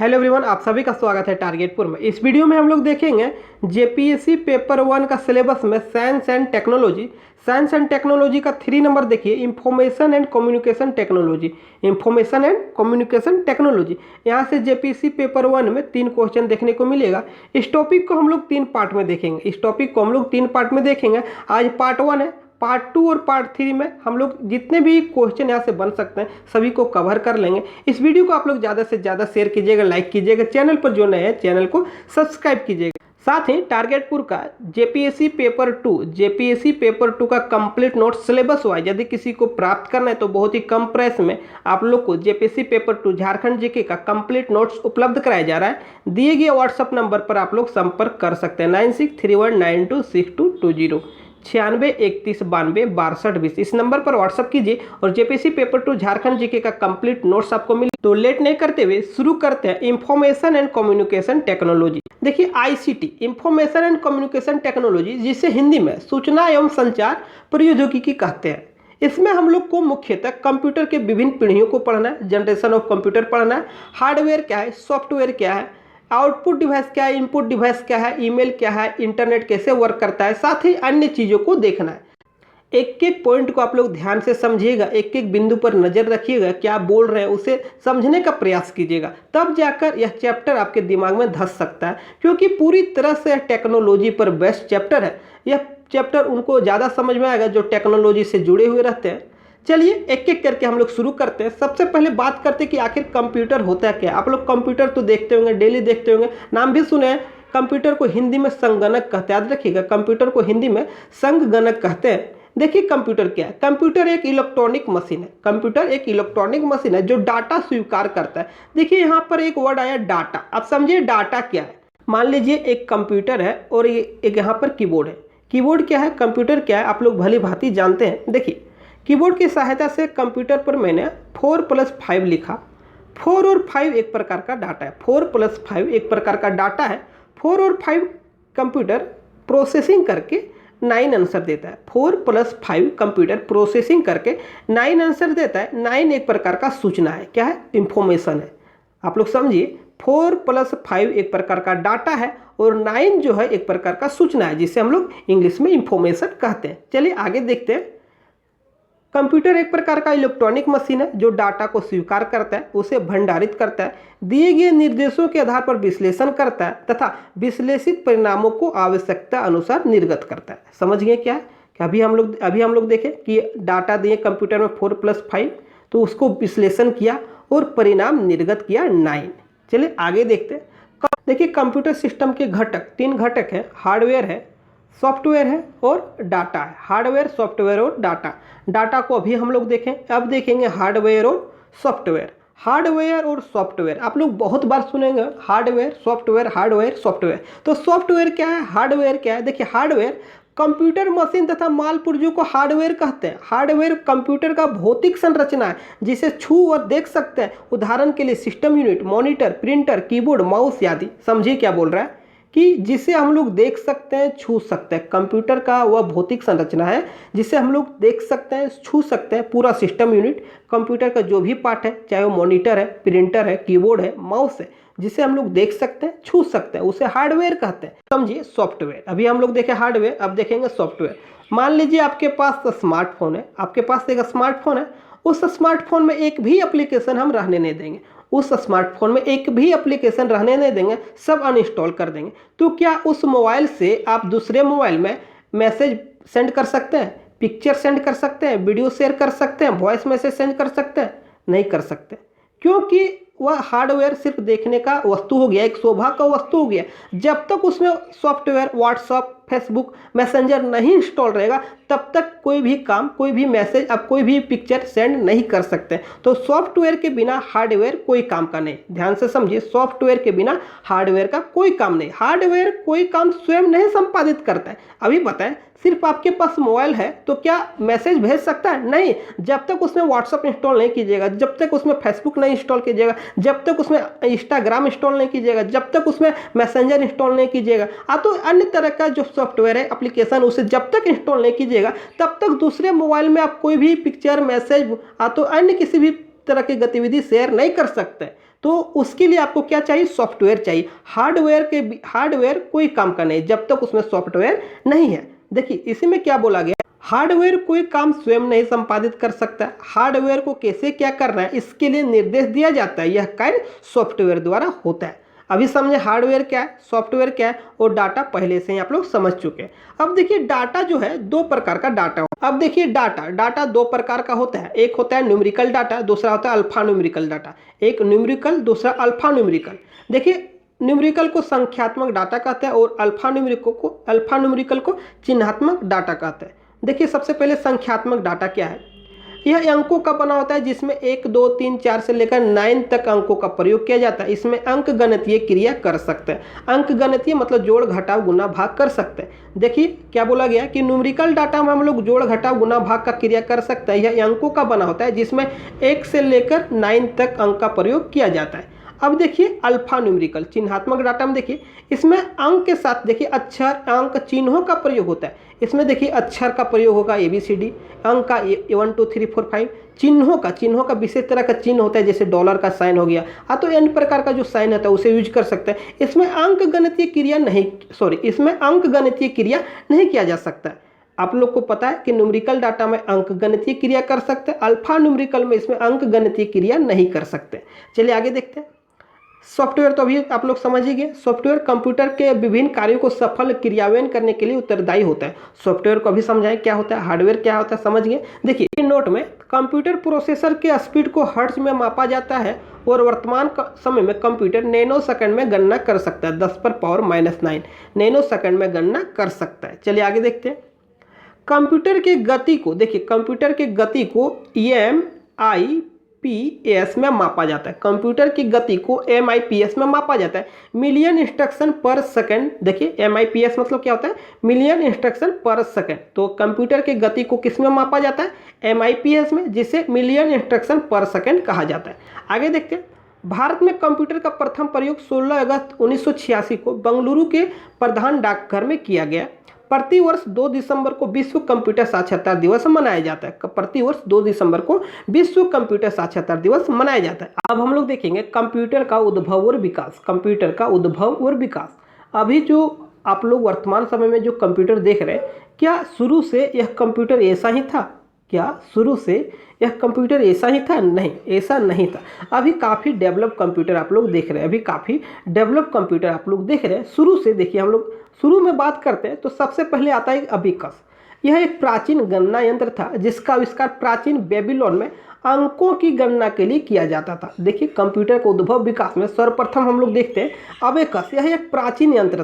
Hello everyone, आप सभी का स्वागत है टारगेटपुर में। इस वीडियो में हम लोग देखेंगे जेपीएससी पेपर 1 का सिलेबस में साइंस एंड टेक्नोलॉजी का 3 नंबर देखिए, इंफॉर्मेशन एंड कम्युनिकेशन टेक्नोलॉजी। यहाँ से जेपीएससी पेपर 1 में 3 क्वेश्चन देखने को मिलेगा। इस टॉपिक को हम लोग 3 पार्ट में देखेंगे। आज पार्ट 1 है, पार्ट 2 और पार्ट 3 में हम लोग जितने भी क्वेश्चन यहाँ से बन सकते हैं सभी को कवर कर लेंगे। इस वीडियो को आप लोग ज़्यादा से ज़्यादा शेयर कीजिएगा, लाइक कीजिएगा, चैनल पर जो नए हैं चैनल को सब्सक्राइब कीजिएगा। साथ ही टारगेटपुर का जेपीएससी पेपर 2 का कंप्लीट नोट सिलेबस वाइज यदि किसी को प्राप्त करना है तो बहुत ही कम प्राइस में आप लोग को जेपीएससी पेपर 2 झारखंड जीके का कंप्लीट नोट्स उपलब्ध कराया जा रहा है। दिए गए व्हाट्सएप नंबर पर आप लोग संपर्क कर सकते हैं 9631926220 9631926220। इस नंबर पर व्हाट्सअप कीजिए और जेपीएससी पेपर 2 झारखंड जीके का कंप्लीट नोट्स आपको मिले। तो लेट नहीं करते हुए शुरू करते हैं इंफॉर्मेशन एंड कम्युनिकेशन टेक्नोलॉजी। देखिए ICT information and communication technology, जिसे हिंदी में सूचना एवं संचार प्रौद्योगिकी कहते हैं। इसमें हम लोग को मुख्यतः कंप्यूटर के विभिन्न पीढ़ियों को पढ़ना है, जनरेशन ऑफ कंप्यूटर पढ़ना है, हार्डवेयर क्या है, सॉफ्टवेयर क्या है, आउटपुट डिवाइस क्या है, इनपुट डिवाइस क्या है, ईमेल क्या है, इंटरनेट कैसे वर्क करता है, साथ ही अन्य चीज़ों को देखना है। एक एक पॉइंट को आप लोग ध्यान से समझिएगा, एक एक बिंदु पर नज़र रखिएगा, क्या बोल रहे हैं उसे समझने का प्रयास कीजिएगा, तब जाकर यह चैप्टर आपके दिमाग में धंस सकता है। क्योंकि पूरी तरह से टेक्नोलॉजी पर बेस्ड चैप्टर है। यह चैप्टर उनको ज़्यादा समझ में आएगा जो टेक्नोलॉजी से जुड़े हुए रहते हैं। चलिए एक एक करके हम लोग शुरू करते हैं। सबसे पहले बात करते हैं कि आखिर कंप्यूटर होता है क्या। आप लोग कंप्यूटर तो देखते होंगे, डेली देखते होंगे, नाम भी सुने हैं। कंप्यूटर को हिंदी में संगणक कहते हैं, याद रखिएगा, कंप्यूटर को हिंदी में संगणक कहते हैं। देखिए कंप्यूटर क्या है। कंप्यूटर एक इलेक्ट्रॉनिक मशीन है जो डाटा स्वीकार करता है। देखिए यहाँ पर एक वर्ड आया डाटा। आप समझिए डाटा क्या है। मान लीजिए एक कंप्यूटर है और एक यहाँ पर कीबोर्ड है। कीबोर्ड क्या है, कंप्यूटर क्या है, आप लोग भली भांति जानते हैं। देखिए कीबोर्ड की सहायता से कंप्यूटर पर मैंने 4+5 लिखा। 4 और 5 एक प्रकार का डाटा है। 4+5 एक प्रकार का डाटा है। 4 और 5 कंप्यूटर प्रोसेसिंग करके 9 आंसर देता है। 4+5 कंप्यूटर प्रोसेसिंग करके 9 आंसर देता है। 9 एक प्रकार का सूचना है। क्या है, इंफॉर्मेशन है। आप लोग समझिए 4+5 एक प्रकार का डाटा है और 9 जो है एक प्रकार का सूचना है, जिसे हम लोग इंग्लिश में इंफॉर्मेशन कहते हैं। चलिए आगे देखते हैं। कंप्यूटर एक प्रकार का इलेक्ट्रॉनिक मशीन है जो डाटा को स्वीकार करता है, उसे भंडारित करता है, दिए गए निर्देशों के आधार पर विश्लेषण करता है तथा विश्लेषित परिणामों को आवश्यकता अनुसार निर्गत करता है। समझ गए क्या है? कि अभी हम लोग देखें कि डाटा दिए कंप्यूटर में 4+5, तो उसको विश्लेषण किया और परिणाम निर्गत किया 9। चलिए आगे देखते हैं। देखिए कंप्यूटर सिस्टम के घटक 3 घटक हैं, हार्डवेयर है, सॉफ्टवेयर है और डाटा है। हार्डवेयर, सॉफ्टवेयर और डाटा। डाटा को अभी हम लोग देखें, अब देखेंगे हार्डवेयर और सॉफ्टवेयर। हार्डवेयर और सॉफ्टवेयर आप लोग बहुत बार सुनेंगे, हार्डवेयर सॉफ्टवेयर। तो सॉफ्टवेयर क्या है, हार्डवेयर क्या है। देखिए हार्डवेयर कंप्यूटर मशीन तथा माल पुर्जों को हार्डवेयर कहते हैं। हार्डवेयर कंप्यूटर का भौतिक संरचना है जिसे छू और देख सकते हैं। उदाहरण के लिए system unit, monitor, printer, keyboard, mouse आदि। समझिए क्या बोल रहा है कि जिसे हम लोग देख सकते हैं, छू सकते हैं। कंप्यूटर का वह भौतिक संरचना है जिसे हम लोग देख सकते हैं, छू सकते हैं। पूरा सिस्टम यूनिट कंप्यूटर का जो भी पार्ट है, चाहे वो मॉनिटर है, प्रिंटर है, कीबोर्ड है, माउस है, जिसे हम लोग देख सकते हैं, छू सकते हैं, उसे हार्डवेयर कहते हैं। समझिए सॉफ्टवेयर। अभी हम लोग देखें हार्डवेयर, अब देखेंगे सॉफ्टवेयर। मान लीजिए आपके पास स्मार्टफोन है, उस स्मार्टफोन में एक भी एप्लीकेशन हम रहने नहीं देंगे। सब अनइंस्टॉल कर देंगे। तो क्या उस मोबाइल से आप दूसरे मोबाइल में मैसेज सेंड कर सकते हैं, पिक्चर सेंड कर सकते हैं, वीडियो शेयर कर सकते हैं, वॉइस मैसेज सेंड कर सकते हैं? नहीं कर सकते, क्योंकि वह हार्डवेयर सिर्फ देखने का वस्तु हो गया, एक शोभा का वस्तु हो गया। जब तक उसमें सॉफ्टवेयर, व्हाट्सअप, फेसबुक, मैसेंजर नहीं इंस्टॉल रहेगा तब तक कोई भी काम, कोई भी मैसेज, आप कोई भी पिक्चर सेंड नहीं कर सकते। तो सॉफ्टवेयर के बिना हार्डवेयर कोई काम का नहीं। ध्यान से समझिए, सॉफ्टवेयर के बिना हार्डवेयर का कोई काम नहीं। हार्डवेयर कोई काम स्वयं नहीं संपादित करता है। अभी बताएं, सिर्फ आपके पास मोबाइल है तो क्या मैसेज भेज सकता है? नहीं। जब तक उसमें व्हाट्सअप इंस्टॉल नहीं कीजिएगा, जब तक उसमें फेसबुक नहीं इंस्टॉल कीजिएगा, जब तक उसमें इंस्टाग्राम इंस्टॉल नहीं कीजिएगा, जब तक उसमें मैसेंजर इंस्टॉल नहीं कीजिएगा, तो अन्य तरह का जो सॉफ्टवेयर है, एप्लीकेशन, उसे जब तक इंस्टॉल नहीं कीजिएगा तब तक दूसरे मोबाइल में आप कोई भी पिक्चर, मैसेज, तो अन्य किसी भी तरह की गतिविधि शेयर नहीं कर सकते। तो उसके लिए आपको क्या चाहिए, सॉफ्टवेयर चाहिए। हार्डवेयर कोई काम का नहीं जब तक उसमें सॉफ्टवेयर नहीं है। देखिए इसी में क्या बोला गया, हार्डवेयर कोई काम स्वयं नहीं संपादित कर सकता है। हार्डवेयर को कैसे क्या करना है इसके लिए निर्देश दिया जाता है, यह कार्य सॉफ्टवेयर द्वारा होता है। अभी समझे हार्डवेयर क्या है, सॉफ्टवेयर क्या है, और डाटा पहले से ही आप लोग समझ चुके हैं। अब देखिए डाटा जो है दो प्रकार का डाटा होता है। अब देखिए डाटा दो प्रकार का होता है, एक होता है न्यूमेरिकल डाटा, दूसरा होता है अल्फा न्यूमेरिकल डाटा। एक न्यूमेरिकल, दूसरा अल्फा न्यूमेरिकल। देखिए न्यूमेरिकल को संख्यात्मक डाटा कहते हैं और अल्फा न्यूमेरिकल को चिन्हात्मक डाटा कहते हैं। देखिए सबसे पहले संख्यात्मक डाटा क्या है, यह अंकों का बना होता है जिसमें 1 2 3 4 से लेकर 9 तक अंकों का प्रयोग किया जाता है। इसमें अंक गणितीय क्रिया कर सकते हैं। अंक गणितीय मतलब जोड़ घटाव गुना भाग कर सकते हैं। देखिए क्या बोला गया कि न्यूमेरिकल डाटा में हम लोग जोड़ घटाव गुना भाग का क्रिया कर सकते हैं। यह अंकों का बना होता है जिसमें 1 से लेकर 9 तक अंक का प्रयोग किया जाता है। अब देखिए अल्फा न्यूमेरिकल चिन्हात्मक डाटा में देखिए इसमें अंक के साथ देखिए अक्षर, अंक, चिन्हों का प्रयोग होता है। इसमें देखिए अक्षर का प्रयोग होगा ABCD, अंक का 1 2 3 4 5, चिन्हों का विशेष तरह का चिन्ह होता है जैसे डॉलर का साइन हो गया, हाँ तो n प्रकार का जो साइन होता है उसे यूज कर सकते हैं। इसमें अंक गणितीय क्रिया नहीं किया जा सकता है। आप लोग को पता है कि न्यूमेरिकल डाटा में अंक गणितीय क्रिया कर सकते हैं, अल्फा न्यूमेरिकल में इसमें अंक गणितीय क्रिया नहीं कर सकते। चलिए आगे देखते हैं। सॉफ्टवेयर तो अभी आप लोग समझ ही गए। सॉफ्टवेयर कंप्यूटर के विभिन्न कार्यों को सफल क्रियान्वयन करने के लिए उत्तरदायी होता है। सॉफ्टवेयर को अभी समझाएं क्या होता है, हार्डवेयर क्या होता है, समझ गए। देखिए नोट में कंप्यूटर प्रोसेसर के स्पीड को हर्ट्ज में मापा जाता है और वर्तमान समय में कंप्यूटर नैनो सेकंड में गणना कर सकता है। 10⁻⁹ नैनो सेकंड में गणना कर सकता है। चलिए आगे देखते हैं। कंप्यूटर की गति को देखिए, कंप्यूटर की गति को MIPS में मापा जाता है। कंप्यूटर की गति को MIPS में मापा जाता है, मिलियन इंस्ट्रक्शन पर सेकंड। देखिए MIPS मतलब क्या होता है, मिलियन इंस्ट्रक्शन पर सेकंड। तो कंप्यूटर की गति को किस में मापा जाता है, MIPS में, जिसे मिलियन इंस्ट्रक्शन पर सेकंड कहा जाता है। आगे देखते हैं। भारत में कंप्यूटर का प्रथम प्रयोग 16 अगस्त 1986 को बेंगलुरु के प्रधान डाकघर में किया गया। प्रतिवर्ष 2 दिसंबर को विश्व कंप्यूटर साक्षरता दिवस मनाया जाता है। प्रतिवर्ष 2 दिसंबर को विश्व कंप्यूटर साक्षरता दिवस मनाया जाता है। अब हम लोग देखेंगे कंप्यूटर का उद्भव और विकास। कंप्यूटर का उद्भव और विकास। अभी जो आप लोग वर्तमान समय में जो कंप्यूटर देख रहे हैं, क्या शुरू से यह कंप्यूटर ऐसा ही था? क्या शुरू से यह कंप्यूटर ऐसा ही था? नहीं, ऐसा नहीं था। अभी काफ़ी डेवलप कंप्यूटर आप लोग देख रहे हैं। शुरू से देखिए, हम लोग शुरू में बात करते हैं तो सबसे पहले आता है अबिकस। यह एक प्राचीन गणना यंत्र था जिसका आविष्कार प्राचीन बेबीलोन में अंकों की गणना के लिए किया जाता था। देखिए कंप्यूटर का उद्भव विकास में सर्वप्रथम हम लोग देखते हैं अबेकस। यह एक प्राचीन यंत्र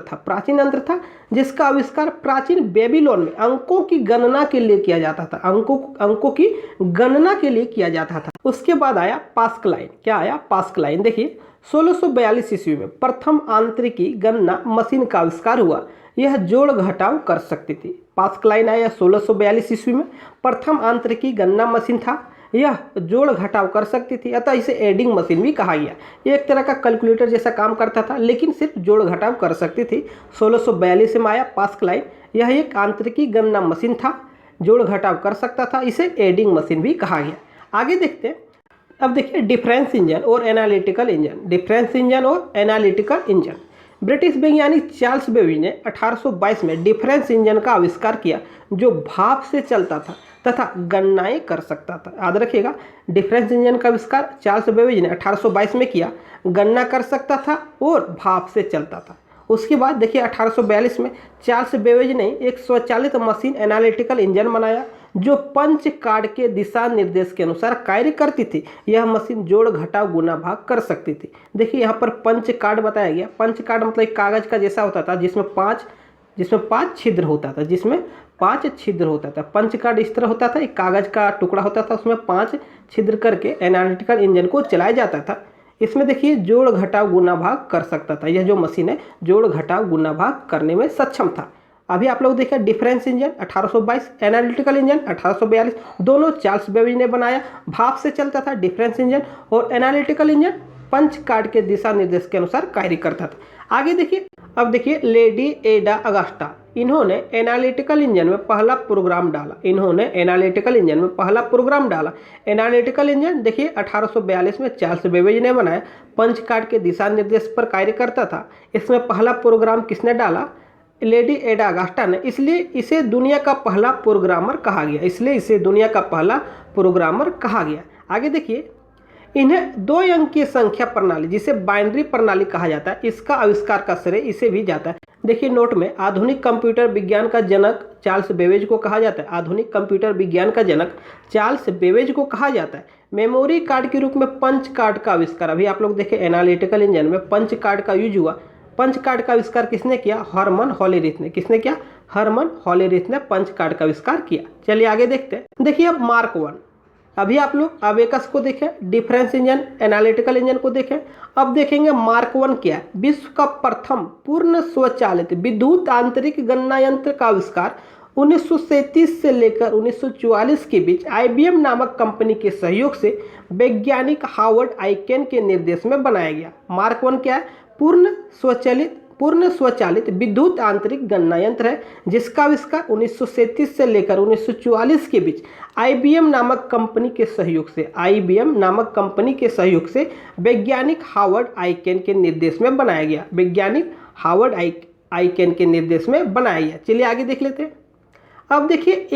था जिसका आविष्कार प्राचीन बेबीलोन में अंकों की गणना के लिए किया जाता था। अंकों की गणना के लिए किया जाता था। उसके बाद आया पास्कलाइन। क्या आया? पास्कलाइन। देखिए 1642 ईस्वी में प्रथम आंतरिकी गणना मशीन का आविष्कार हुआ। यह जोड़ घटाव कर सकती थी। पास्कलाइन आया 1642 ईस्वी में। प्रथम आंतरिकी गणना मशीन था, यह जोड़ घटाव कर सकती थी, अतः इसे एडिंग मशीन भी कहा गया। ये एक तरह का कैलकुलेटर जैसा काम करता था लेकिन सिर्फ जोड़ घटाव कर सकती थी। 1642 में आया पास्कलाइन। यह एक आंतरिकी गणना मशीन था, जोड़ घटाव कर सकता था, इसे एडिंग मशीन भी कहा गया। आगे देखते हैं। अब देखिए डिफरेंस इंजन और एनालिटिकल इंजन। ब्रिटिश वैज्ञानिक चार्ल्स बेबेज ने 1822 में डिफरेंस इंजन का आविष्कार किया जो भाप से चलता था तथा गणनाएं कर सकता था। याद रखिएगा, डिफरेंस इंजन का आविष्कार चार्ल्स बेबेज ने 1822 में किया, गणना कर सकता था और भाप से चलता था। उसके बाद देखिए 1842 में चार्ल्स बेबेज ने एक स्वचालित मशीन एनालिटिकल इंजन बनाया जो पंच कार्ड के दिशा निर्देश के अनुसार कार्य करती थी। यह मशीन जोड़ घटाव गुना भाग कर सकती थी। देखिए यहाँ पर पंच कार्ड बताया गया। पंच कार्ड मतलब एक कागज का जैसा होता था जिसमें पांच छिद्र होता था। पंच कार्ड इस तरह होता था, एक कागज का टुकड़ा होता था, उसमें 5 छिद्र करके एनालिटिकल इंजन को चलाया जाता था। इसमें देखिए जोड़ घटाव गुना भाग कर सकता था। यह जो मशीन है जोड़ घटाव गुना भाग करने में सक्षम था। अभी आप लोग देखिए डिफरेंस इंजन 1822, एनालिटिकल इंजन 1842, दोनों चार्ल्स बेबेज ने बनाया। भाप से चलता था डिफरेंस इंजन और एनालिटिकल इंजन पंच कार्ड के दिशा निर्देश के अनुसार कार्य करता था। आगे देखिए, अब देखिए लेडी एडा अगस्टा, इन्होंने एनालिटिकल इंजन में पहला प्रोग्राम डाला। इन्होंने एनालिटिकल इंजन में पहला प्रोग्राम डाला। एनालिटिकल इंजन देखिए 1842 में चार्ल्स बेबेज ने बनाया, पंच कार्ड के दिशा निर्देश पर कार्य करता था। इसमें पहला प्रोग्राम किसने डाला? लेडी एडा अगस्टा ने, इसलिए इसे दुनिया का पहला प्रोग्रामर कहा गया। इसलिए इसे दुनिया का पहला प्रोग्रामर कहा गया। आगे देखिए, इन्हें 2 अंकीय संख्या प्रणाली जिसे बाइनरी प्रणाली कहा जाता है, इसका आविष्कार का श्रेय इसे भी जाता है। देखिए नोट में, आधुनिक कंप्यूटर विज्ञान का जनक चार्ल्स बेबेज को कहा जाता है। आधुनिक कंप्यूटर विज्ञान का जनक चार्ल्स बेबेज को कहा जाता है। मेमोरी कार्ड के रूप में पंच कार्ड का आविष्कार, अभी आप लोग देखें एनालिटिकल इंजन में पंच कार्ड का यूज हुआ। पंच कार्ड का आविष्कार किसने किया? हरमन हॉलेरिथ ने। किसने किया? हरमन हॉलेरिथ ने पंच कार्ड का आविष्कार किया। चलिए आगे देखते हैं। देखिए अब मार्क 1, अभी आप लोग अबेकस को देखें, डिफरेंस इंजन, एनालिटिकल इंजन को देखें। अब देखेंगे मार्क 1 क्या है। विश्व का प्रथम पूर्ण स्वचालित विद्युत आंतरिक गणना यंत्र का आविष्कार 1937 से लेकर 1944 के बीच IBM नामक कंपनी के सहयोग से वैज्ञानिक हार्वर्ड आइकेन के निर्देश में बनाया गया। मार्क 1 क्या है? पूर्ण स्वचालित विद्युत आंतरिक गणना यंत्र है, जिसका आविष्कार 1937 से लेकर 1944 के बीच IBM नामक कंपनी के सहयोग से वैज्ञानिक हार्वर्ड आइकेन के निर्देश में बनाया गया। वैज्ञानिक हार्वर्ड आइकेन के निर्देश में बनाया गया। चलिए आगे देख लेते हैं। अब देखिए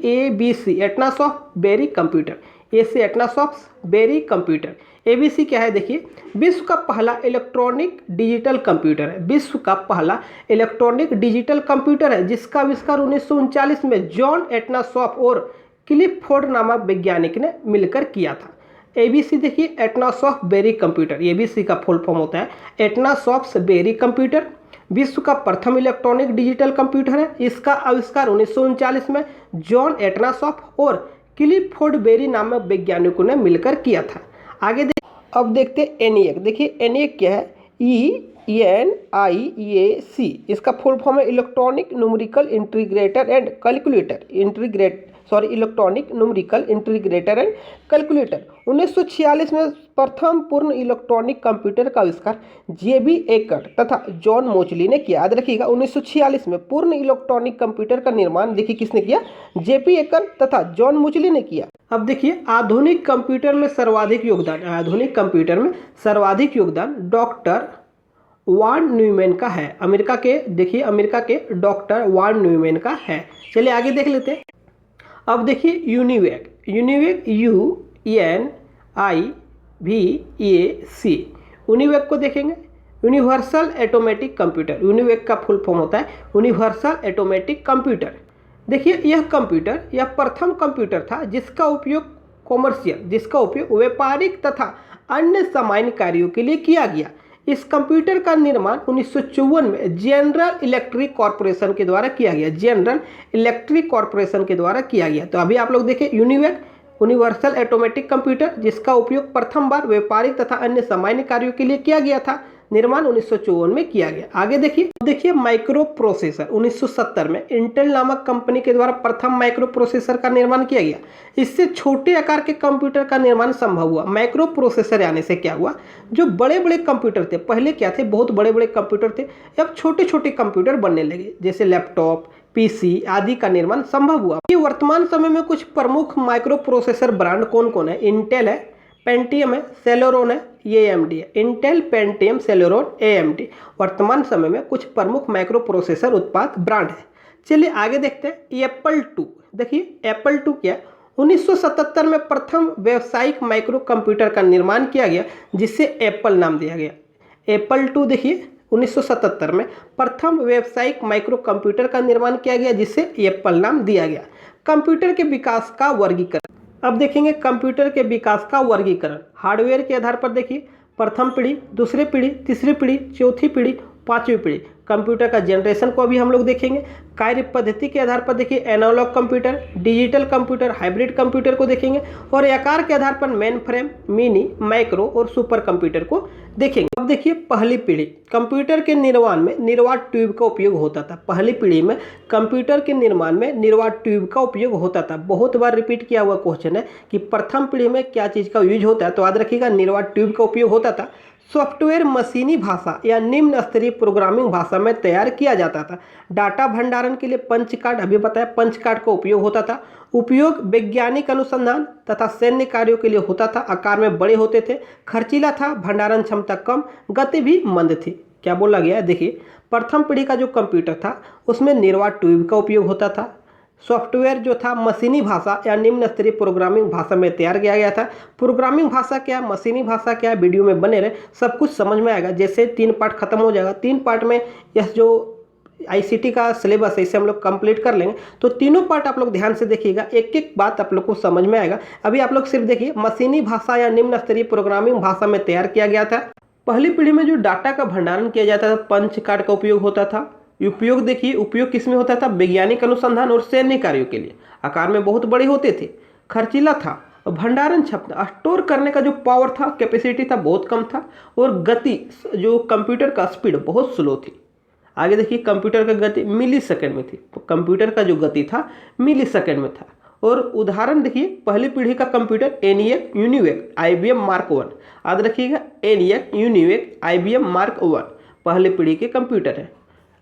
ABC, एटनास ऑफ बेरी कंप्यूटर। ए से एटनास ऑफ बेरी कंप्यूटर। ABC क्या है? देखिए, विश्व का पहला इलेक्ट्रॉनिक डिजिटल कंप्यूटर है। विश्व का पहला इलेक्ट्रॉनिक डिजिटल कंप्यूटर है, जिसका आविष्कार 1939 में जॉन एटनासॉफ और क्लिफोर्ड नामक वैज्ञानिक ने मिलकर किया था। ABC देखिए, एटनासॉफ बेरी कंप्यूटर। ABC का फुल फॉर्म होता है एटनासॉफ बेरी कंप्यूटर। विश्व का प्रथम इलेक्ट्रॉनिक डिजिटल कंप्यूटर है। इसका आविष्कार 1939 में जॉन एटनासॉफ और क्लिफोर्ड बेरी नामक वैज्ञानिकों ने मिलकर किया था। आगे अब देखते हैं ENIAC। देखिए ENIAC क्या है? ENIAC, इसका फुल फॉर्म है electronic numerical integrator and calculator. Electronic numerical integrator and calculator. 1946 में प्रथम पूर्ण इलेक्ट्रॉनिक कंप्यूटर का आविष्कार JB एकर्ट तथा जॉन मोचली ने किया। याद रखिएगा, 1946 में पूर्ण इलेक्ट्रॉनिक कंप्यूटर का निर्माण देखिए किसने किया? JB एकर्ट तथा जॉन मोचली ने किया। अब देखिए, आधुनिक कंप्यूटर में सर्वाधिक योगदान डॉक्टर वान न्यूमैन का है। अमेरिका के डॉक्टर वान न्यूमैन का है। चलिए आगे देख लेते हैं। अब देखिए यूनिवेक UNIVAC। यूनिवेक को देखेंगे, यूनिवर्सल ऑटोमेटिक कंप्यूटर। यूनिवेक का फुल फॉर्म होता है यूनिवर्सल ऑटोमेटिक कंप्यूटर। देखिए यह प्रथम कंप्यूटर था जिसका उपयोग व्यापारिक तथा अन्य सामान्य कार्यों के लिए किया गया। इस कंप्यूटर का निर्माण 1954 में जनरल इलेक्ट्रिक कॉर्पोरेशन के द्वारा किया गया। तो अभी आप लोग देखें यूनिवेक, यूनिवर्सल ऑटोमेटिक कंप्यूटर, जिसका उपयोग प्रथम बार व्यापारिक तथा अन्य सामान्य कार्यों के लिए किया गया था। निर्माण 1954 में किया गया। आगे देखिए माइक्रो प्रोसेसर। 1970 में इंटेल नामक कंपनी के द्वारा प्रथम माइक्रो प्रोसेसर का निर्माण किया गया। इससे छोटे आकार के कंप्यूटर का निर्माण संभव हुआ। माइक्रो प्रोसेसर आने से क्या हुआ? जो बड़े बड़े कंप्यूटर थे, पहले क्या थे? बहुत बड़े बड़े कंप्यूटर थे, अब छोटे छोटे कंप्यूटर बनने लगे, जैसे लैपटॉप, PC आदि का निर्माण संभव हुआ। ये वर्तमान समय में कुछ प्रमुख माइक्रो प्रोसेसर ब्रांड कौन कौन है? इंटेल है, पेंटियम है, सेलेरॉन है, AMD है। इंटेल, पेंटियम, सेलेरॉन, AMD वर्तमान समय में कुछ प्रमुख माइक्रो प्रोसेसर उत्पाद ब्रांड है। चलिए आगे देखते हैं एप्पल 2। देखिए एप्पल 2 क्या है? 1977 में प्रथम व्यावसायिक माइक्रो कंप्यूटर का निर्माण किया गया, जिसे एप्पल नाम दिया गया। एप्पल 2 देखिए 1977 में प्रथम व्यावसायिक माइक्रो कंप्यूटर का निर्माण किया गया, जिसे एप्पल नाम दिया गया। कंप्यूटर के विकास का वर्गीकरण। अब देखेंगे कंप्यूटर के विकास का वर्गीकरण हार्डवेयर के आधार पर। देखिए प्रथम पीढ़ी, दूसरी पीढ़ी, तीसरी पीढ़ी, चौथी पीढ़ी, पांचवी पीढ़ी कंप्यूटर का जनरेशन को अभी हम लोग देखेंगे। कार्य पद्धति के आधार पर देखिए analog computer, digital computer, hybrid computer को देखेंगे और आकार के आधार पर मेन फ्रेम, मिनी, माइक्रो और सुपर कंप्यूटर को देखेंगे। अब देखिए पहली पीढ़ी कंप्यूटर के निर्माण में निर्वात ट्यूब का उपयोग होता था। पहली पीढ़ी में कंप्यूटर के निर्माण में निर्वात ट्यूब का उपयोग होता था। बहुत बार रिपीट किया हुआ क्वेश्चन है कि प्रथम पीढ़ी में क्या चीज़ का यूज होता है, तो याद रखिएगा निर्वात ट्यूब का उपयोग होता था। सॉफ्टवेयर मशीनी भाषा या निम्न स्तरीय प्रोग्रामिंग भाषा में तैयार किया जाता था। डाटा भंडारण के लिए पंच कार्ड, अभी बताया पंच कार्ड का उपयोग होता था। उपयोग वैज्ञानिक अनुसंधान तथा सैन्य कार्यों के लिए होता था। आकार में बड़े होते थे, खर्चीला था, भंडारण क्षमता कम, गति भी मंद थी। क्या बोला गया है, देखिए प्रथम पीढ़ी का जो कंप्यूटर था उसमें निर्वात ट्यूब का उपयोग होता था। सॉफ्टवेयर जो था मशीनी भाषा या निम्न स्तरीय प्रोग्रामिंग भाषा में तैयार किया गया था। प्रोग्रामिंग भाषा क्या, मशीनी भाषा क्या, वीडियो में बने रहे, सब कुछ समझ में आएगा। जैसे 3 पार्ट खत्म हो जाएगा, 3 पार्ट में यह जो आईसीटी का सिलेबस है इसे हम लोग कंप्लीट कर लेंगे, तो तीनों पार्ट आप लोग ध्यान से देखिएगा, एक एक बात आप लोग को समझ में आएगा। अभी आप लोग सिर्फ देखिए मशीनी भाषा या निम्न स्तरीय प्रोग्रामिंग भाषा में तैयार किया गया था। पहली पीढ़ी में जो डाटा का भंडारण किया जाता था पंच कार्ड का उपयोग होता था। उपयोग देखिए, उपयोग किसमें होता था, वैज्ञानिक अनुसंधान और सैन्य कार्यों के लिए। आकार में बहुत बड़े होते थे, खर्चीला था और भंडारण क्षमता, स्टोर करने का जो पावर था, कैपेसिटी था, बहुत कम था और गति जो कंप्यूटर का स्पीड बहुत स्लो थी। आगे देखिए कंप्यूटर का गति मिली सेकेंड में थी, तो कंप्यूटर का जो गति था मिली सेकेंड में था। और उदाहरण देखिए पहली पीढ़ी का computer ENIAC, UNIVAC, IBM mark 1, याद रखिएगा एनिएक, यूनिवेक, IBM मार्क 1 पहली पीढ़ी के कंप्यूटर है।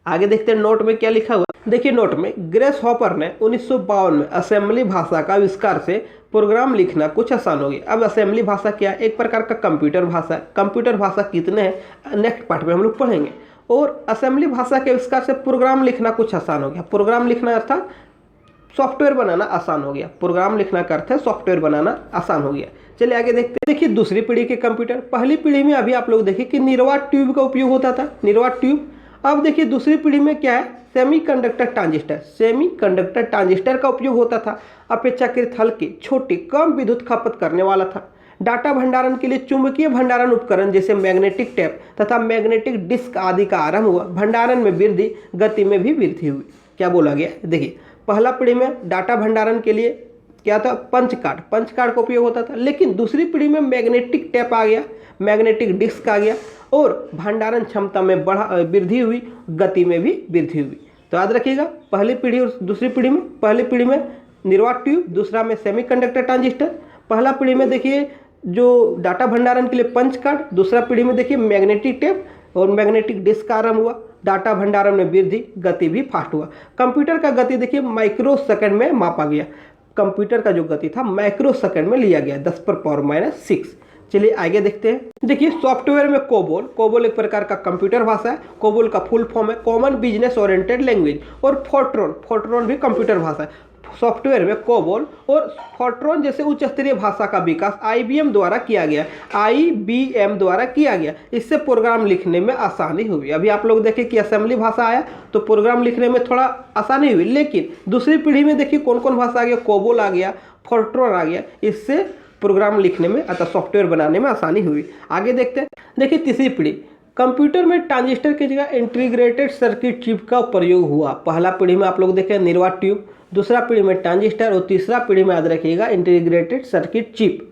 आगे देखते हैं नोट में क्या लिखा हुआ। देखिए नोट में ग्रेस हॉपर ने 1952 में असेंबली भाषा का आविष्कार से प्रोग्राम लिखना कुछ आसान हो गया। अब असेंबली भाषा क्या है, एक प्रकार का कंप्यूटर भाषा है। कंप्यूटर भाषा कितने हैं नेक्स्ट पार्ट में हम लोग पढ़ेंगे। और असेंबली भाषा के आविष्कार से प्रोग्राम लिखना कुछ आसान हो गया। प्रोग्राम लिखना अर्थात सॉफ्टवेयर बनाना आसान हो गया। प्रोग्राम लिखना का अर्थ है सॉफ्टवेयर बनाना आसान हो गया। चलिए आगे देखते हैं। देखिए दूसरी पीढ़ी के कंप्यूटर, पहली पीढ़ी में अभी आप लोग देखिए कि निर्वात ट्यूब का उपयोग होता था, निर्वात ट्यूब। अब देखिए दूसरी पीढ़ी में क्या है, सेमीकंडक्टर ट्रांजिस्टर, सेमीकंडक्टर ट्रांजिस्टर का उपयोग होता था। अपेक्षाकृत हल्के, छोटे, कम विद्युत खपत करने वाला था। डाटा भंडारण के लिए चुंबकीय भंडारण उपकरण जैसे मैग्नेटिक टेप तथा मैग्नेटिक डिस्क आदि का आरंभ हुआ। भंडारण में वृद्धि, गति में भी वृद्धि हुई। क्या बोला गया, देखिए पहला पीढ़ी में डाटा भंडारण के लिए क्या था, पंच कार्ड का उपयोग होता था। लेकिन दूसरी पीढ़ी में मैग्नेटिक टेप आ गया, मैग्नेटिक डिस्क आ गया और भंडारण क्षमता में वृद्धि हुई, गति में भी वृद्धि हुई। तो याद रखिएगा पहली पीढ़ी और दूसरी पीढ़ी में, पहली पीढ़ी में निर्वात ट्यूब, दूसरा में सेमीकंडक्टर ट्रांजिस्टर। पहला पीढ़ी में देखिए जो डाटा भंडारण के लिए पंच कार्ड, दूसरा पीढ़ी में देखिए मैग्नेटिक टेप और मैग्नेटिक डिस्क का आरंभ हुआ। डाटा भंडारण में वृद्धि, गति भी फास्ट हुआ। कंप्यूटर का गति देखिए माइक्रो सेकंड में मापा गया। कंप्यूटर का जो गति था माइक्रो सेकंड में लिया गया, 10⁻⁻⁶। चलिए आगे देखते हैं। देखिए सॉफ्टवेयर में कोबोल एक प्रकार का कंप्यूटर भाषा है। कोबोल का फुल फॉर्म है कॉमन बिजनेस ओरिएंटेड लैंग्वेज। और फोर्ट्रॉन भी कंप्यूटर भाषा है। सॉफ्टवेयर में कोबोल और फोर्ट्रॉन जैसे उच्च स्तरीय भाषा का विकास IBM द्वारा किया गया, IBM द्वारा किया गया। इससे प्रोग्राम लिखने में आसानी हुई। अभी आप लोग देखें कि असेंबली भाषा आया तो प्रोग्राम लिखने में थोड़ा आसानी हुई। लेकिन दूसरी पीढ़ी में देखिए कौन कौन भाषा आ गया, कोबोल आ गया, फोर्ट्रॉन आ गया। इससे प्रोग्राम लिखने में अर्थात सॉफ्टवेयर बनाने में आसानी हुई। आगे देखते हैं। देखिए तीसरी पीढ़ी कंप्यूटर में ट्रांजिस्टर की जगह इंटीग्रेटेड सर्किट चिप का प्रयोग हुआ। पहला पीढ़ी में आप लोग देखें निर्वात ट्यूब, दूसरा पीढ़ी में ट्रांजिस्टर और तीसरा पीढ़ी में याद रखिएगा integrated circuit chip.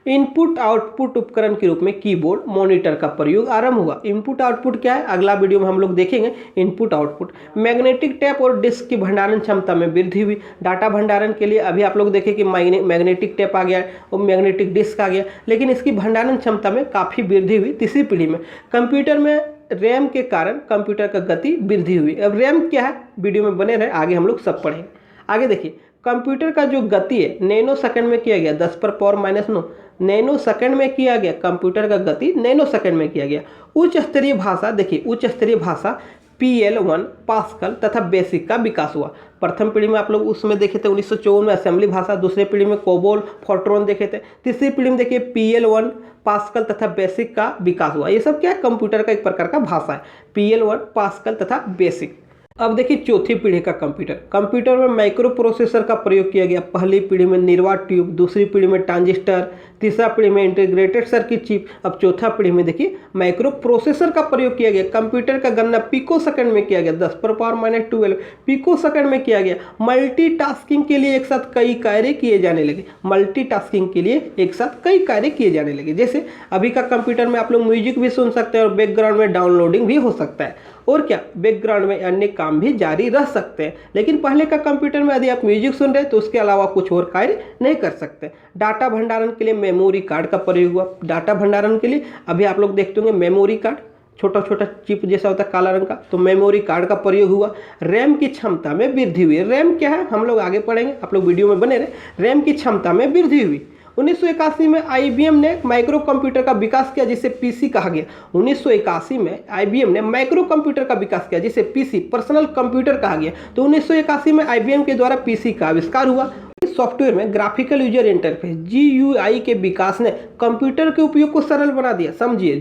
Input output उपकरण के रूप में कीबोर्ड, मॉनिटर का प्रयोग आरंभ हुआ। इनपुट आउटपुट क्या है अगला वीडियो में हम लोग देखेंगे। इनपुट आउटपुट, मैग्नेटिक टेप और डिस्क की भंडारण क्षमता में वृद्धि हुई। डाटा भंडारण के लिए अभी आप लोग देखें कि मैग्नेटिक टेप आ गया और मैग्नेटिक डिस्क आ गया, लेकिन इसकी भंडारण क्षमता में काफ़ी वृद्धि हुई। तीसरी पीढ़ी में कंप्यूटर में रैम के कारण कंप्यूटर का गति वृद्धि हुई। अब रैम क्या है वीडियो में बने रहे, आगे हम लोग सब पढ़ेंगे। आगे देखिए कंप्यूटर का जो गति है नैनो सेकंड में किया गया, 10⁻⁹ नैनो सेकंड में किया गया। कंप्यूटर का गति नैनो सेकंड में किया गया। उच्च स्तरीय भाषा देखिए, उच्च स्तरीय भाषा PL1, पास्कल तथा बेसिक का विकास हुआ। प्रथम पीढ़ी में आप लोग उसमें देखे थे 1954 में असेंबली भाषा, दूसरी पीढ़ी में कोबोल, फोर्ट्रॉन देखे थे, तीसरी पीढ़ी में देखिए PL1, पास्कल तथा बेसिक का विकास हुआ। ये सब क्या है कंप्यूटर का एक प्रकार का भाषा है, PL1, पास्कल तथा बेसिक। अब देखिए चौथी पीढ़ी का कंप्यूटर। कंप्यूटर में माइक्रो प्रोसेसर का प्रयोग किया गया। पहली पीढ़ी में निर्वात ट्यूब, दूसरी पीढ़ी में ट्रांजिस्टर, तीसरा पीढ़ी में इंटीग्रेटेड सर्किट चिप, अब चौथा पीढ़ी में देखिए माइक्रो प्रोसेसर का प्रयोग किया गया। कंप्यूटर का गणना पिको सेकंड में किया गया, 10⁻⁻12 पिको सेकंड में किया गया। मल्टीटास्किंग के लिए एक साथ कई कार्य किए जाने लगे। मल्टीटास्किंग के लिए एक साथ कई कार्य किए जाने लगे। जैसे अभी का कंप्यूटर में आप लोग म्यूजिक भी सुन सकते हैं और बैकग्राउंड में डाउनलोडिंग भी हो सकता है, और क्या बैकग्राउंड में अन्य काम भी जारी रह सकते हैं। लेकिन पहले का कंप्यूटर में यदि आप म्यूजिक सुन रहे हैं तो उसके अलावा कुछ और कार्य नहीं कर सकते। डाटा भंडारण के लिए मेमोरी कार्ड का प्रयोग हुआ। डाटा भंडारण के लिए अभी आप लोग देखते होंगे मेमोरी कार्ड, छोटा छोटा चिप जैसा होता है काला रंग का, तो मेमोरी कार्ड का प्रयोग हुआ। रैम की क्षमता में वृद्धि हुई। रैम क्या है हम लोग आगे पढ़ेंगे, आप लोग वीडियो में बने रहे। रैम की क्षमता में वृद्धि हुई। 1981 में आईबीएम ने माइक्रो कंप्यूटर का विकास किया जिसे पीसी कहा गया। 1981 में आईबीएम ने माइक्रो कंप्यूटर का विकास किया जिसे पीसी पर्सनल कंप्यूटर कहा गया। तो 1981 में आईबीएम के द्वारा पीसी का आविष्कार हुआ। इस सॉफ्टवेयर में ग्राफिकल यूजर इंटरफेस जीयूआई के विकास ने कंप्यूटर के उपयोग को सरल बना दिया। समझिए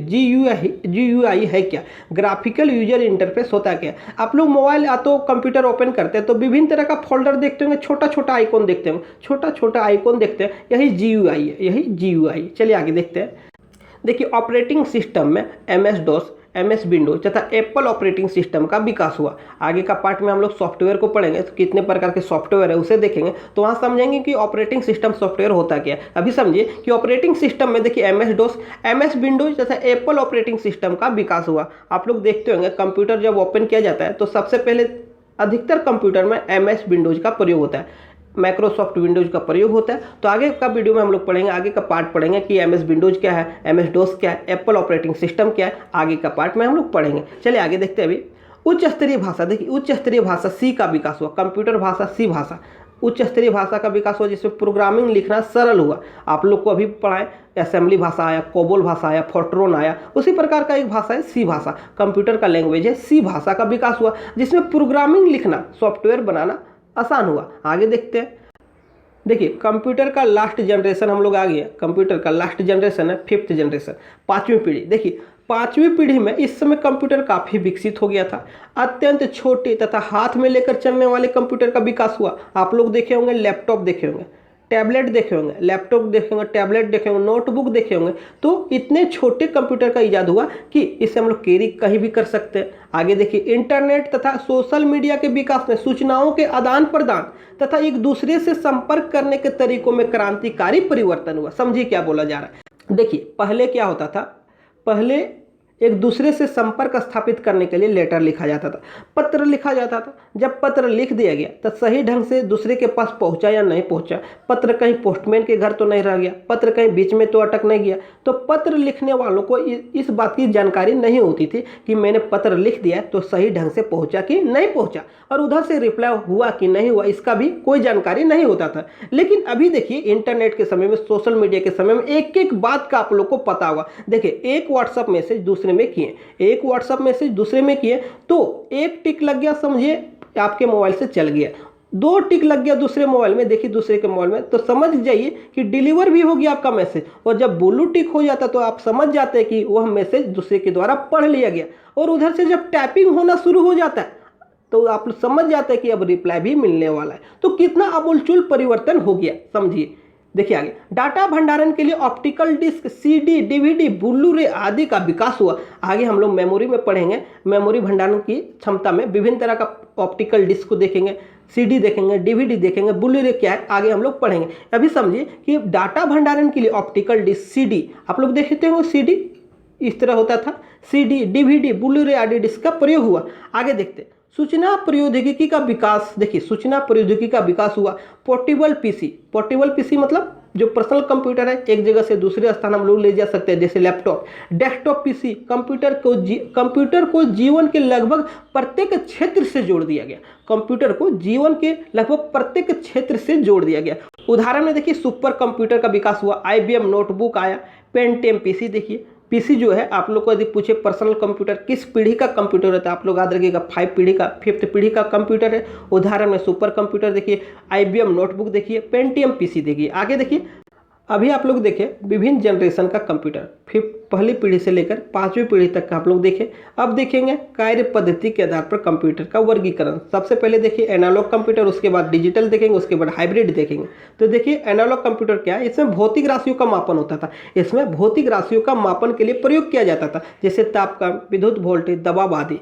जीयूआई है क्या, ग्राफिकल यूजर इंटरफेस होता क्या। आप लोग मोबाइल या तो कंप्यूटर ओपन करते हैं तो विभिन्न तरह का फोल्डर देखते होंगे, छोटा छोटा आइकॉन देखते होंगे, छोटा छोटा आइकॉन देखते हैं, यही जीयूआई है, यही जीयूआई। चलिए आगे देखते हैं। देखिए ऑपरेटिंग सिस्टम में एमएस डॉस, एमएस विंडोज तथा एप्पल ऑपरेटिंग सिस्टम का विकास हुआ। आगे का पार्ट में हम लोग सॉफ्टवेयर को पढ़ेंगे, तो कितने प्रकार के सॉफ्टवेयर है उसे देखेंगे, तो वहाँ समझेंगे कि ऑपरेटिंग सिस्टम सॉफ्टवेयर होता क्या है। अभी समझिए कि ऑपरेटिंग सिस्टम में देखिए एमएस डॉस, एमएस विंडोज तथा एप्पल ऑपरेटिंग सिस्टम का विकास हुआ। आप लोग देखते होंगे कंप्यूटर जब ओपन किया जाता है तो सबसे पहले अधिकतर कंप्यूटर में एमएस विंडोज का प्रयोग होता है, माइक्रोसॉफ्ट विंडोज का प्रयोग होता है। तो आगे का वीडियो में हम लोग पढ़ेंगे, आगे का पार्ट पढ़ेंगे कि एमएस विंडोज क्या है, एमएस डॉस क्या है, एप्पल ऑपरेटिंग सिस्टम क्या है, आगे का पार्ट में हम लोग पढ़ेंगे। चलिए आगे देखते हैं। अभी उच्च स्तरीय भाषा, देखिए उच्च स्तरीय भाषा सी का विकास हुआ। कंप्यूटर भाषा सी भाषा, उच्च स्तरीय भाषा का विकास हुआ जिसमें प्रोग्रामिंग लिखना सरल हुआ। आप लोग को अभी पढ़ाएं, असेंबली भाषा आया, कोबोल भाषा आया, फोर्ट्रॉन आया, उसी प्रकार का एक भाषा है सी भाषा। कंप्यूटर का लैंग्वेज है सी भाषा का विकास हुआ जिसमें प्रोग्रामिंग लिखना, सॉफ्टवेयर बनाना आसान हुआ। आगे देखते हैं। देखिए कंप्यूटर का लास्ट जनरेशन हम लोग आ गए। कंप्यूटर का लास्ट जनरेशन है 5th जनरेशन, 5वीं पीढ़ी। देखिए 5वीं पीढ़ी में इस समय कंप्यूटर काफ़ी विकसित हो गया था। अत्यंत छोटे तथा हाथ में लेकर चलने वाले कंप्यूटर का विकास हुआ। आप लोग देखे होंगे, लैपटॉप देखे होंगे, टैबलेट देखे होंगे, लैपटॉप देखे होंगे, टैबलेट देखे होंगे, नोटबुक देखे होंगे। तो इतने छोटे कंप्यूटर का इजाद हुआ कि इसे हम लोग कैरी कहीं भी कर सकते हैं। आगे देखिए इंटरनेट तथा सोशल मीडिया के विकास में सूचनाओं के आदान प्रदान तथा एक दूसरे से संपर्क करने के तरीकों में क्रांतिकारी परिवर्तन हुआ। समझिए क्या बोला जा रहा है। देखिए पहले क्या होता था, पहले एक दूसरे से संपर्क स्थापित करने के लिए लेटर लिखा जाता था, पत्र लिखा जाता था। जब पत्र लिख दिया गया तो सही ढंग से दूसरे के पास पहुंचा या नहीं पहुंचा, पत्र कहीं पोस्टमैन के घर तो नहीं रह गया, पत्र कहीं बीच में तो अटक नहीं गया। तो पत्र लिखने वालों को इस बात की जानकारी नहीं होती थी कि मैंने पत्र लिख दिया तो सही ढंग से पहुंचा कि नहीं पहुंचा, और उधर से रिप्लाई हुआ कि नहीं हुआ इसका भी कोई जानकारी नहीं होता था। लेकिन अभी देखिए इंटरनेट के समय में, सोशल मीडिया के समय में एक एक बात का आप लोग को पता होगा। देखिए एक व्हाट्सअप मैसेज दूसरे में किए, एक व्हाट्सएप मैसेज दूसरे में किए तो एक टिक लग गया, समझिए आपके मोबाइल से चल गया। 2 टिक लग गया दूसरे मोबाइल में, देखिए दूसरे के मोबाइल में, तो समझ जाइए कि डिलीवर भी हो गया आपका मैसेज। और जब ब्लू टिक हो जाता तो आप समझ जाते हैं कि वह मैसेज दूसरे के द्वारा पढ़ लिया गया। और उधर से जब टाइपिंग होना शुरू हो जाता है तो आप समझ जाते हैं कि अब रिप्लाई भी मिलने वाला है। तो कितना आमूलचूल परिवर्तन हो गया, समझिए। देखिए आगे डाटा भंडारण के लिए optical disc, CD, DVD, Blu-ray आदि का विकास हुआ। आगे हम लोग मेमोरी में पढ़ेंगे, मेमोरी भंडारण की क्षमता में विभिन्न तरह का ऑप्टिकल डिस्क को देखेंगे, सीडी देखेंगे, डीवीडी देखेंगे, ब्लू-रे क्या है आगे हम लोग पढ़ेंगे। अभी समझिए कि डाटा भंडारण के लिए ऑप्टिकल डिस्क, सीडी, आप लोग देखते हो सीडी इस तरह होता था, सीडी, डीवीडी, ब्लू-रे आदि डिस्क का प्रयोग हुआ। आगे देखते हैं सूचना प्रौद्योगिकी का विकास। देखिए सूचना प्रौद्योगिकी का विकास हुआ। पोर्टेबल पीसी, पोर्टेबल पीसी मतलब जो पर्सनल कंप्यूटर है, एक जगह से दूसरे स्थान हम लोग ले जा सकते हैं, जैसे लैपटॉप। डेस्कटॉप पीसी, कंप्यूटर को जीवन के लगभग प्रत्येक क्षेत्र से जोड़ दिया गया। कंप्यूटर को जीवन के लगभग प्रत्येक क्षेत्र से जोड़ दिया गया। उदाहरण में देखिए सुपर कंप्यूटर का विकास हुआ, आईबीएम नोटबुक आया, पेंटियम पीसी। देखिए पीसी जो है आप लोग को यदि पूछे पर्सनल कंप्यूटर किस पीढ़ी का कंप्यूटर है तो आप लोग याद रखिएगा 5th पीढ़ी का कंप्यूटर है। उदाहरण में सुपर कंप्यूटर देखिए, आईबीएम नोटबुक देखिए, पेंटियम पीसी देखिए। आगे देखिए अभी आप लोग देखें विभिन्न जनरेशन का कंप्यूटर, फिर पहली पीढ़ी से लेकर 5वीं पीढ़ी तक का आप लोग देखें। अब देखेंगे कार्य पद्धति के आधार पर कंप्यूटर का वर्गीकरण। सबसे पहले देखिए एनालॉग कंप्यूटर, उसके बाद डिजिटल देखेंगे, उसके बाद हाइब्रिड देखेंगे। तो देखिए एनालॉग कंप्यूटर क्या है, इसमें भौतिक राशियों का मापन होता था। इसमें भौतिक राशियों का मापन के लिए प्रयोग किया जाता था, जैसे तापमान, विद्युत वोल्टेज, दबाव आदि।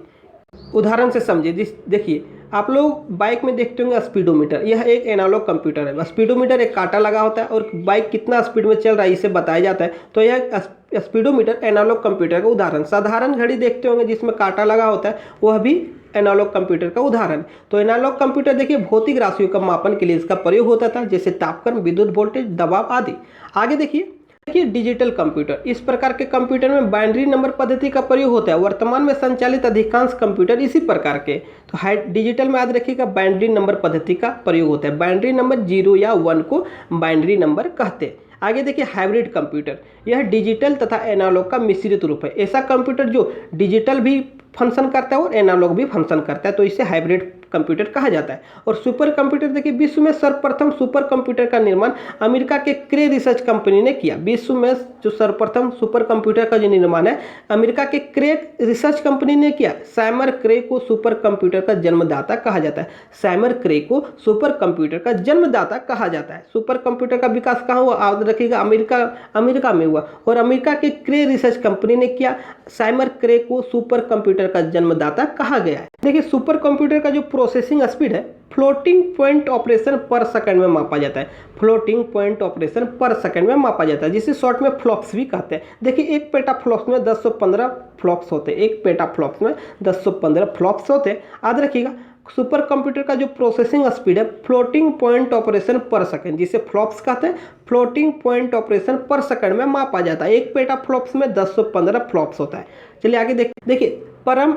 उदाहरण से समझिए, देखिए आप लोग बाइक में देखते होंगे स्पीडोमीटर, यह एक एनालॉग कंप्यूटर है। स्पीडोमीटर एक कांटा लगा होता है और बाइक कितना स्पीड में चल रहा है इसे बताया जाता है। तो यह स्पीडोमीटर एनालॉग कंप्यूटर का उदाहरण। साधारण घड़ी देखते होंगे जिसमें कांटा लगा होता है, वह भी एनालॉग कंप्यूटर का उदाहरण। तो एनालॉग कंप्यूटर देखिए भौतिक राशियों का मापन के लिए इसका प्रयोग होता था, जैसे तापमान, विद्युत वोल्टेज, दबाव आदि। आगे देखिए डिजिटल कंप्यूटर, इस प्रकार के कंप्यूटर में बाइनरी नंबर पद्धति का प्रयोग होता है। वर्तमान में संचालित अधिकांश कंप्यूटर इसी प्रकार के। तो डिजिटल में याद रखिएगा बाइनरी नंबर पद्धति का प्रयोग होता है। बाइनरी नंबर 0 या 1 को बाइनरी नंबर कहते हैं। आगे देखिए हाइब्रिड कंप्यूटर, यह डिजिटल तथा एनालॉग का मिश्रित रूप है। ऐसा कंप्यूटर जो डिजिटल भी फंक्शन करता है और एनालॉग भी फंक्शन करता है, तो इसे हाइब्रिड कंप्यूटर कहा जाता है। और सुपर कंप्यूटर देखिए विश्व में सर्वप्रथम सुपर कंप्यूटर का निर्माण अमेरिका के क्रे रिसर्च कंपनी ने किया। विश्व में जो सर्वप्रथम सुपर कंप्यूटर का जो निर्माण है अमेरिका के क्रे रिसर्च कंपनी ने किया। साइमर क्रे को सुपर कंप्यूटर का जन्मदाता कहा जाता है। साइमर क्रे को सुपर कंप्यूटर का जन्मदाता कहा जाता है। सुपर कंप्यूटर का विकास कहाँ हुआ, याद रखिएगा अमेरिका में हुआ और अमेरिका के क्रे रिसर्च कंपनी ने किया। साइमर क्रे को सुपर कंप्यूटर का जन्मदाता कहा गया है। देखिए सुपर कंप्यूटर का जो प्रोसेसिंग स्पीड है फ्लोटिंग पॉइंट ऑपरेशन पर सेकंड में मापा जाता है। फ्लोटिंग पॉइंट ऑपरेशन पर सेकंड में मापा जाता है, जिसे शॉर्ट में फ्लॉप्स भी कहते हैं। देखिए एक पेटा फ्लॉप्स में 1015 फ्लॉप्स होते हैं। एक पेटा फ्लॉप्स में 1015 फ्लॉप्स होते हैं। याद रखिएगा सुपर कंप्यूटर का जो प्रोसेसिंग स्पीड है फ्लोटिंग पॉइंट ऑपरेशन पर सेकंड, जिसे फ्लॉप्स कहते हैं, फ्लोटिंग पॉइंट ऑपरेशन पर सेकंड में मापा जाता है। एक पेटा फ्लॉप्स में 1015 फ्लॉप्स होता है। चलिए आगे देखिए परम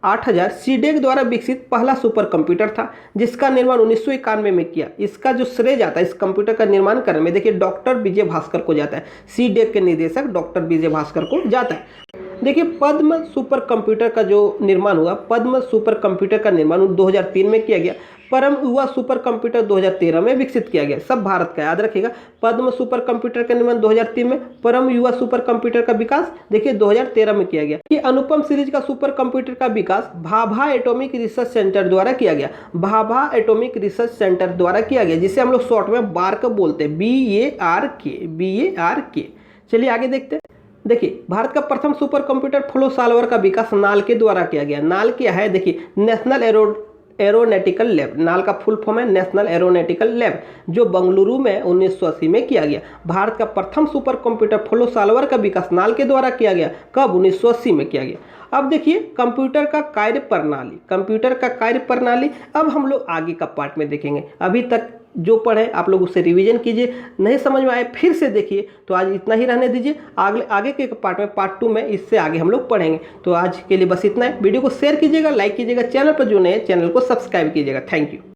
8000 सीडेक द्वारा विकसित पहला सुपर कंप्यूटर था, जिसका निर्माण 1991 में किया। इसका जो श्रेय जाता है इस कंप्यूटर का निर्माण करने में देखिए डॉक्टर विजय भास्कर को जाता है। सीडेक के निदेशक डॉक्टर विजय भास्कर को जाता है। देखिए पद्म सुपर कंप्यूटर का जो निर्माण हुआ, पद्म सुपर कंप्यूटर का निर्माण 2003 में किया गया। परम युवा सुपर कंप्यूटर 2013 में विकसित किया गया। सब भारत का, याद रखिएगा। पद्म सुपर कंप्यूटर का निर्माण 2003 में, परम युवा सुपर कंप्यूटर का विकास देखिए 2013 में किया गया। कि अनुपम सीरीज का सुपर कंप्यूटर का विकास भाभा एटॉमिक रिसर्च सेंटर द्वारा किया गया। भाभा एटॉमिक रिसर्च सेंटर द्वारा किया गया, जिसे हम लोग शॉर्ट में बार्क बोलते हैं, BARK। चलिए आगे देखते हैं। देखिए भारत का प्रथम सुपर कंप्यूटर फ्लो सॉल्वर का विकास नाल के द्वारा किया गया। नाल क्या है, देखिए नेशनल एरोनॉटिकल लैब। नाल का फुल फॉर्म है नेशनल एरोनॉटिकल लैब, जो बेंगलुरु में 1980 में किया गया। भारत का प्रथम सुपर कंप्यूटर फ्लो सॉल्वर का विकास नाल के द्वारा किया गया। कब, 1980 में किया गया। अब देखिए कंप्यूटर का कार्य प्रणाली, अब हम लोग आगे का पार्ट में देखेंगे। अभी तक जो पढ़े आप लोग उससे रिवीजन कीजिए, नहीं समझ में आए फिर से देखिए। तो आज इतना ही रहने दीजिए, आगे के पार्ट में, पार्ट 2 में इससे आगे हम लोग पढ़ेंगे। तो आज के लिए बस इतना है। वीडियो को शेयर कीजिएगा, लाइक कीजिएगा, चैनल पर जो नए चैनल को सब्सक्राइब कीजिएगा। Thank you.